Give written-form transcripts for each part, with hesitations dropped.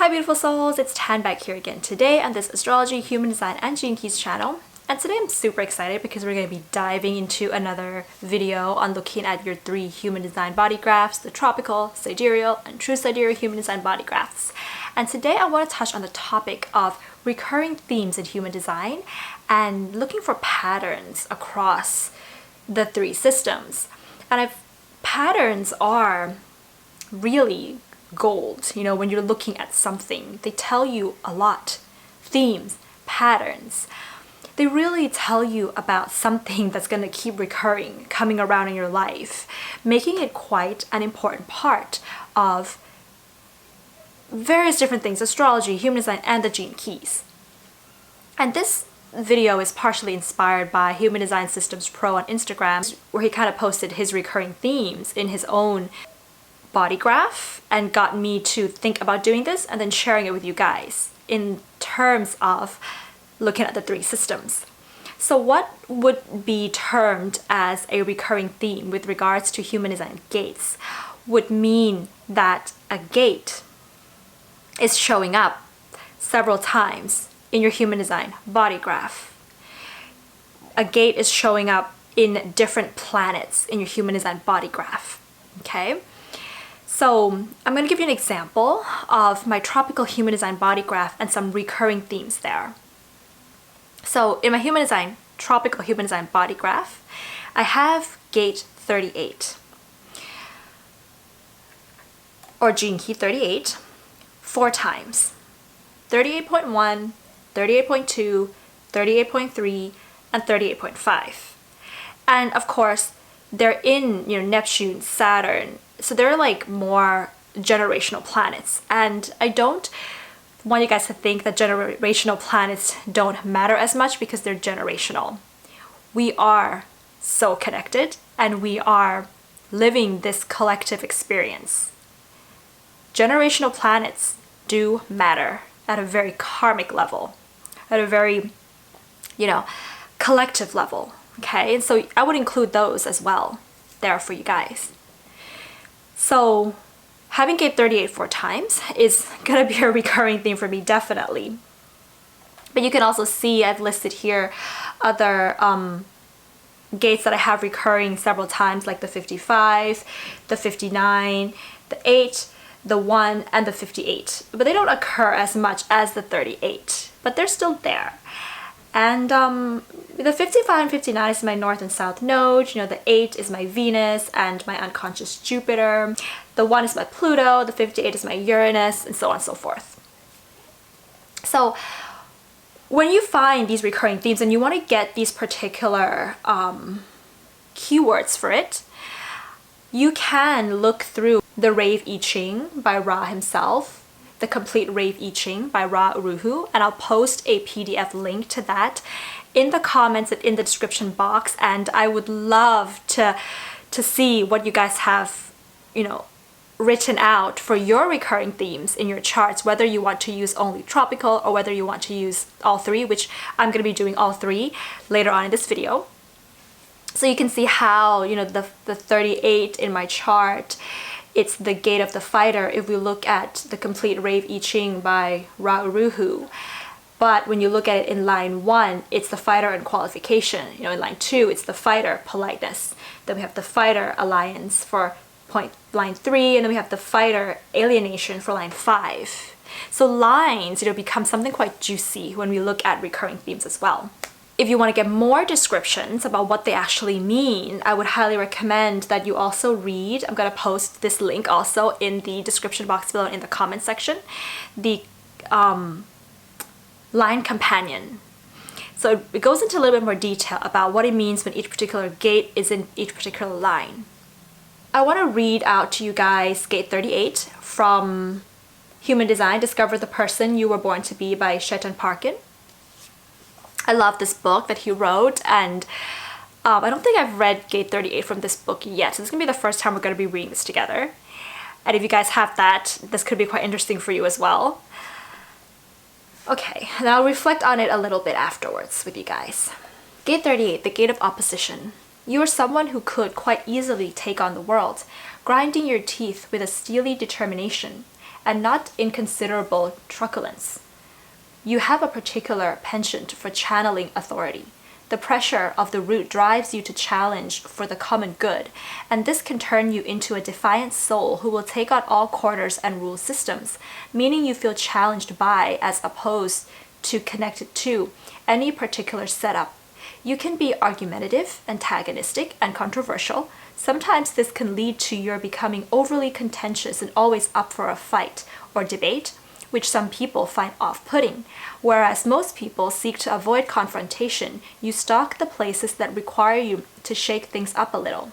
Hi beautiful souls, it's Tan back here again today on this Astrology, Human Design and Gene Keys channel. And today I'm super excited because we're going to be diving into another video on looking at your 3 human design body graphs, the tropical, sidereal, and true sidereal human design body graphs. And today I want to touch on the topic of recurring themes in human design and looking for patterns across the 3 systems. And patterns are really gold, you know, when you're looking at something. They tell you a lot. Themes, patterns. They really tell you about something that's going to keep recurring, coming around in your life, making it quite an important part of various different things, astrology, human design, and the gene keys. And this video is partially inspired by Human Design Systems Pro on Instagram, where he kind of posted his recurring themes in his own body graph and got me to think about doing this and then sharing it with you guys in terms of looking at the 3 systems. So what would be termed as a recurring theme with regards to human design gates would mean that a gate is showing up several times in your human design body graph. A gate is showing up in different planets in your human design body graph. Okay? So I'm going to give you an example of my tropical human design body graph and some recurring themes there. So in my human design, tropical human design body graph, I have gate 38 or gene key 38 4 times. 38.1, 38.2, 38.3, and 38.5. And of course, they're in, Neptune, Saturn, so they're like more generational planets. And I don't want you guys to think that generational planets don't matter as much because they're generational. We are so connected and we are living this collective experience. Generational planets do matter at a very karmic level, at a very, collective level. Okay, and so I would include those as well there for you guys. So having gate 38 4 times is gonna be a recurring theme for me, definitely. But you can also see I've listed here other gates that I have recurring several times, like the 55, the 59, the 8, the 1, and the 58. But they don't occur as much as the 38, but they're still there. And the 55 and 59 is my north and south node. The 8 is my Venus and my unconscious Jupiter. The 1 is my Pluto. The 58 is my Uranus, and so on and so forth. So when you find these recurring themes and you want to get these particular keywords for it, you can look through the Rave I Ching by Ra himself, the Complete Rave I Ching by Ra Uru Hu, and I'll post a PDF link to that in the comments and in the description box. And I would love to see what you guys have, written out for your recurring themes in your charts, whether you want to use only tropical or whether you want to use all 3, which I'm going to be doing all 3 later on in this video. So you can see how, the 38 in my chart, it's the gate of the fighter if we look at the Complete Rave I Ching by Ra Uru Hu. But when you look at it in line 1, it's the fighter and qualification. In line 2, it's the fighter, politeness. Then we have the fighter, alliance for line 3, and then we have the fighter, alienation for line 5. So lines, become something quite juicy when we look at recurring themes as well. If you want to get more descriptions about what they actually mean, I would highly recommend that you also read, I'm going to post this link also in the description box below in the comment section, the line companion. So it goes into a little bit more detail about what it means when each particular gate is in each particular line. I want to read out to you guys gate 38 from Human Design, Discover the Person You Were Born to Be by Chetan Parkin. I love this book that he wrote, and I don't think I've read gate 38 from this book yet, so this is going to be the first time we're going to be reading this together. And if you guys have that, this could be quite interesting for you as well. Okay, and I'll reflect on it a little bit afterwards with you guys. Gate 38, the gate of opposition. You are someone who could quite easily take on the world, grinding your teeth with a steely determination. and not inconsiderable truculence. You have a particular penchant for channeling authority. The pressure of the root drives you to challenge for the common good, and this can turn you into a defiant soul who will take out all quarters and rule systems, meaning you feel challenged by, as opposed to connected to, any particular setup. You can be argumentative, antagonistic, and controversial. Sometimes this can lead to your becoming overly contentious and always up for a fight or debate, which some people find off-putting. Whereas most people seek to avoid confrontation, you stalk the places that require you to shake things up a little.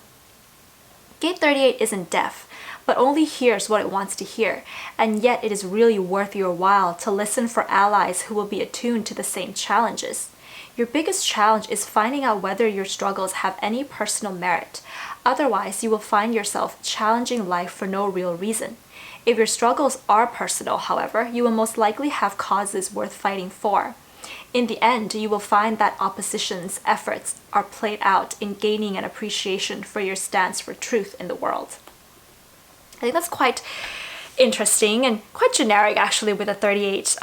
Gate 38 isn't deaf, but only hears what it wants to hear, and yet it is really worth your while to listen for allies who will be attuned to the same challenges. Your biggest challenge is finding out whether your struggles have any personal merit. Otherwise, you will find yourself challenging life for no real reason. If your struggles are personal, however, you will most likely have causes worth fighting for. In the end, you will find that opposition's efforts are played out in gaining an appreciation for your stance for truth in the world. I think that's quite interesting and quite generic actually with a 38,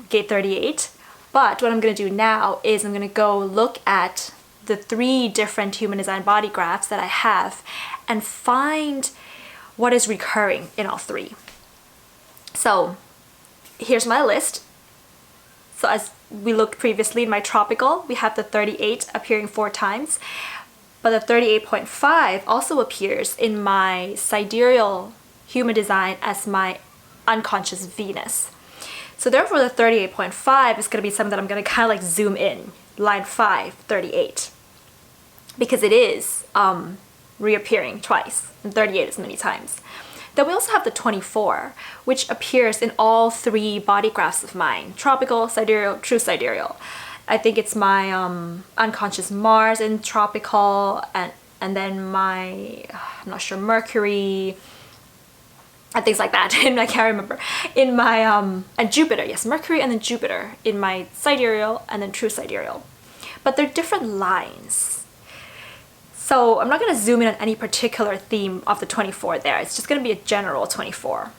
gate 38. But what I'm going to do now is I'm going to go look at the 3 different human design body graphs that I have and find what is recurring in all 3. So here's my list. So as we looked previously in my tropical, we have the 38 appearing 4 times, but the 38.5 also appears in my sidereal human design as my unconscious Venus. So therefore the 38.5 is going to be something that I'm going to kind of like zoom in, line 5, 38, because it is reappearing twice, and 38 as many times. Then we also have the 24, which appears in all 3 body graphs of mine, tropical, sidereal, true sidereal. I think it's my unconscious Mars in tropical, and then my, I'm not sure, Mercury, and things like that. And I can't remember. In my, and Jupiter, yes, Mercury and then Jupiter in my sidereal and then true sidereal. But they're different lines. So I'm not going to zoom in on any particular theme of the 24 there. It's just going to be a general 24.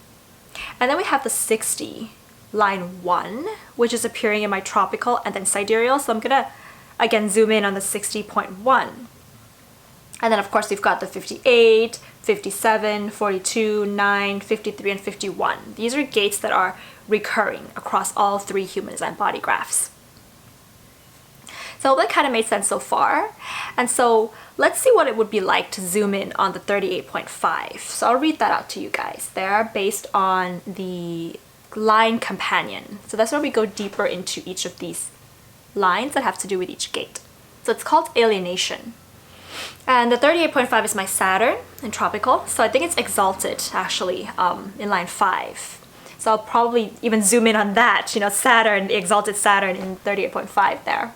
And then we have the 60, line 1, which is appearing in my tropical and then sidereal. So I'm going to, again, zoom in on the 60.1. And then, of course, we've got the 58, 57, 42, 9, 53, and 51. These are gates that are recurring across all 3 human design body graphs. So that kind of made sense so far. And so let's see what it would be like to zoom in on the 38.5. So I'll read that out to you guys. They're based on the line companion. So that's where we go deeper into each of these lines that have to do with each gate. So it's called alienation. And the 38.5 is my Saturn in tropical. So I think it's exalted actually in line 5. So I'll probably even zoom in on that, you know, Saturn, the exalted Saturn in 38.5 there.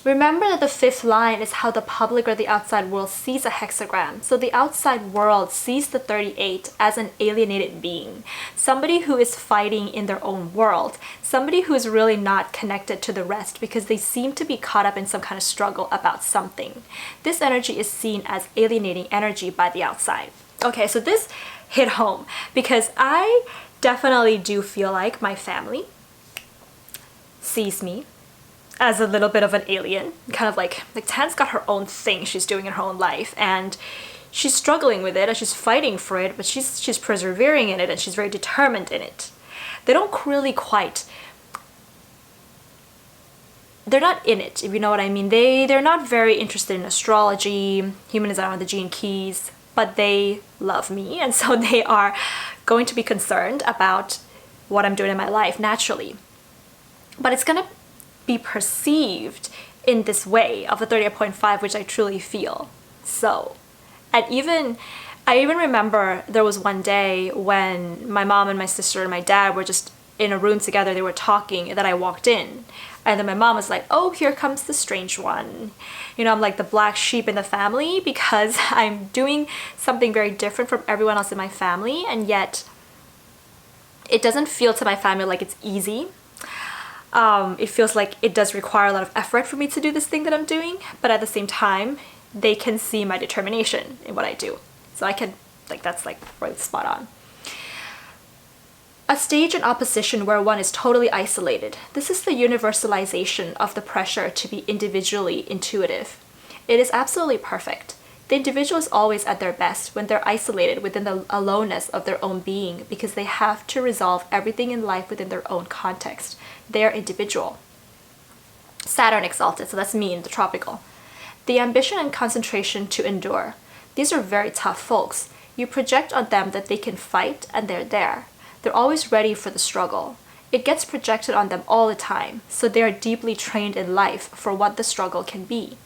Remember that the 5th line is how the public or the outside world sees a hexagram. So the outside world sees the 38 as an alienated being, somebody who is fighting in their own world, somebody who is really not connected to the rest because they seem to be caught up in some kind of struggle about something. This energy is seen as alienating energy by the outside. Okay, so this hit home because I definitely do feel like my family sees me as a little bit of an alien, kind of like Tan's got her own thing she's doing in her own life, and she's struggling with it, and she's fighting for it, but she's persevering in it, and she's very determined in it. They don't really quite, they're not in it, if you know what I mean. They're not very interested in astrology, human design, or the gene keys, but they love me, and so they are going to be concerned about what I'm doing in my life naturally. But it's gonna be perceived in this way of the 38.5, which I truly feel. So, and I even remember there was one day when my mom and my sister and my dad were just in a room together, they were talking, and then I walked in, and then my mom was like, oh, here comes the strange one. You know, I'm like the black sheep in the family because I'm doing something very different from everyone else in my family, and yet it doesn't feel to my family like it's easy. It feels like it does require a lot of effort for me to do this thing that I'm doing, but at the same time, they can see my determination in what I do. So I can, like, that's like right spot on. A stage in opposition where one is totally isolated. This is the universalization of the pressure to be individually intuitive. It is absolutely perfect. The individual is always at their best when they're isolated within the aloneness of their own being because they have to resolve everything in life within their own context. They're individual. Saturn exalted, so that's me in the tropical. The ambition and concentration to endure. These are very tough folks. You project on them that they can fight and they're there. They're always ready for the struggle. It gets projected on them all the time, so they are deeply trained in life for what the struggle can be.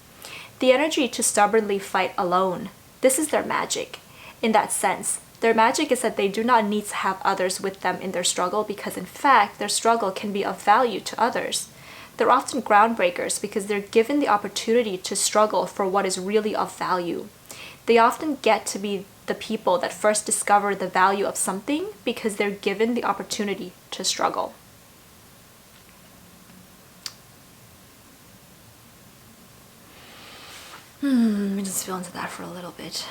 The energy to stubbornly fight alone. This is their magic. In that sense, their magic is that they do not need to have others with them in their struggle because in fact, their struggle can be of value to others. They're often groundbreakers because they're given the opportunity to struggle for what is really of value. They often get to be the people that first discover the value of something because they're given the opportunity to struggle. Let me just feel into that for a little bit.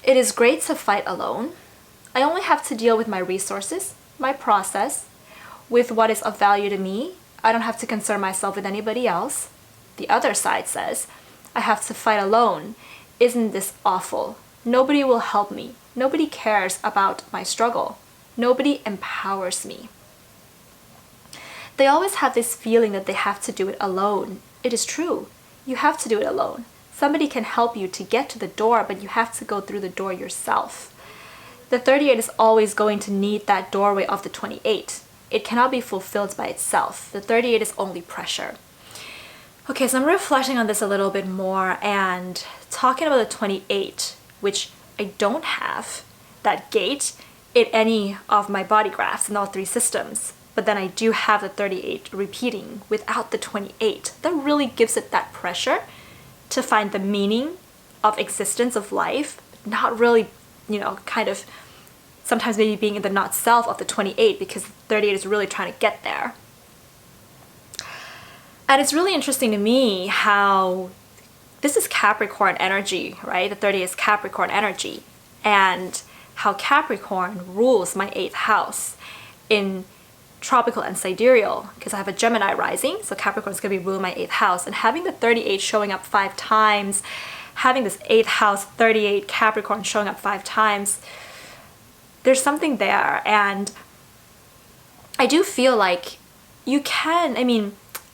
It is great to fight alone. I only have to deal with my resources, my process, with what is of value to me. I don't have to concern myself with anybody else. The other side says, I have to fight alone. Isn't this awful? Nobody will help me. Nobody cares about my struggle. Nobody empowers me. They always have this feeling that they have to do it alone. It is true. You have to do it alone. Somebody can help you to get to the door, but you have to go through the door yourself. The 38 is always going to need that doorway of the 28. It cannot be fulfilled by itself. The 38 is only pressure. Okay, so I'm reflecting on this a little bit more and talking about the 28, which I don't have that gate in any of my body graphs in all three systems. But then I do have the 38 repeating without the 28. That really gives it that pressure to find the meaning of existence of life, but not really, kind of sometimes maybe being in the not self of the 28 because the 38 is really trying to get there. And it's really interesting to me how this is Capricorn energy, right? The 30 is Capricorn energy, and how Capricorn rules my 8th house in tropical and sidereal, because I have a Gemini rising, so Capricorn is going to be ruling my 8th house. And having the 38 showing up 5 times, having this 8th house 38 Capricorn showing up 5 times, there's something there. And I do feel like you can,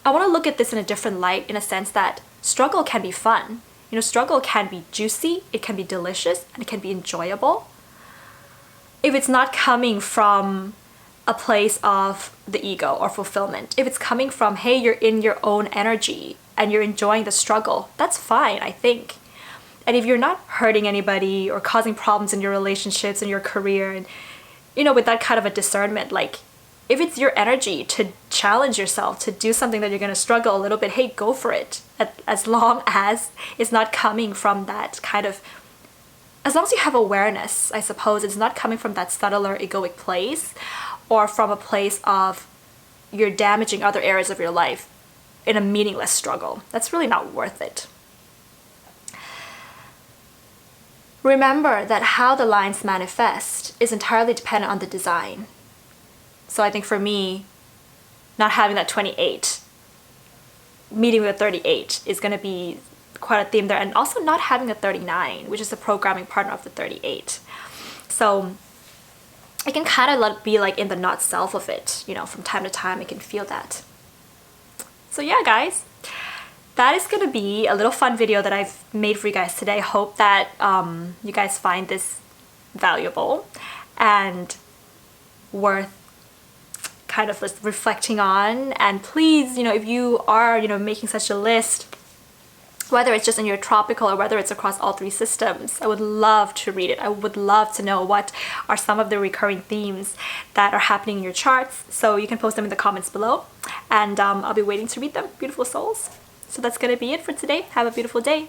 I want to look at this in a different light, in a sense that struggle can be fun. Struggle can be juicy, it can be delicious, and it can be enjoyable. If it's not coming from a place of the ego or fulfillment, if it's coming from, hey, you're in your own energy and you're enjoying the struggle, that's fine, I think. And if you're not hurting anybody or causing problems in your relationships and your career, and, with that kind of a discernment, like, if it's your energy to challenge yourself, to do something that you're going to struggle a little bit, hey, go for it. As long as it's not coming from that kind of, as long as you have awareness, I suppose, it's not coming from that subtler egoic place or from a place of you're damaging other areas of your life in a meaningless struggle. That's really not worth it. Remember that how the lines manifest is entirely dependent on the design. So I think for me, not having that 28, meeting with a 38 is going to be quite a theme there. And also not having a 39, which is the programming partner of the 38. So I can kind of be like in the not self of it, from time to time I can feel that. So yeah, guys, that is going to be a little fun video that I've made for you guys today. Hope that you guys find this valuable and worth kind of reflecting on. And please, if you are, making such a list, whether it's just in your tropical or whether it's across all 3 systems, I would love to read it. I would love to know what are some of the recurring themes that are happening in your charts. So you can post them in the comments below, and I'll be waiting to read them, beautiful souls. So that's going to be it for today. Have a beautiful day.